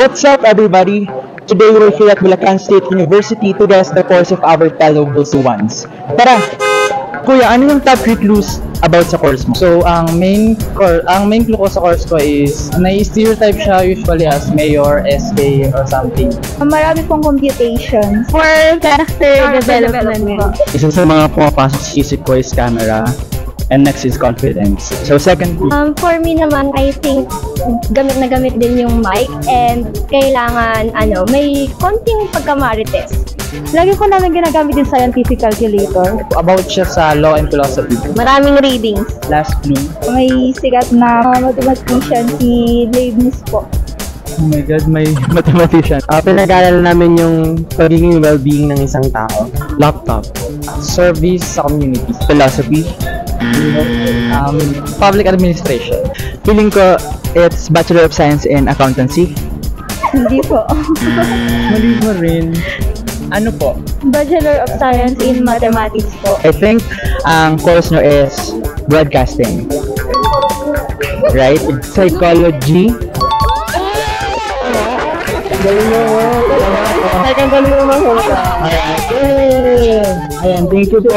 What's up, everybody? Today we're here at Bulacan State University to test the course of our fellow Bulsuans. Tara! Kuya, ano yung top 3 clues about sa course mo? So, ang main clue ko sa course ko is, na-stereotype siya usually as mayor, SK, or something. Marami pong computation. For character development po. Isa sa mga pumapasok sa isip ko is camera, and next is confidence. So, second clue. For me naman, I think gamit na gamit din yung mic and kailangan may konting pagkamarites. Lagi ko namin ginagamit yung scientific calculator. About siya sa law and philosophy. Maraming readings. Last clue. May sikat na mathematician si Leibniz po. Oh my God, may mathematician. Pinag-aaral namin yung pagiging well-being ng isang tao. Laptop. Service sa community. Philosophy. Public administration. Feeling ko, it's Bachelor of Science in Accountancy. Hindi po. Mali mo rin. Ano po? Bachelor of Science in Mathematics po. I think ang course nyo is broadcasting. Right? Psychology. Second galing naman ko. Ayan, thank you po.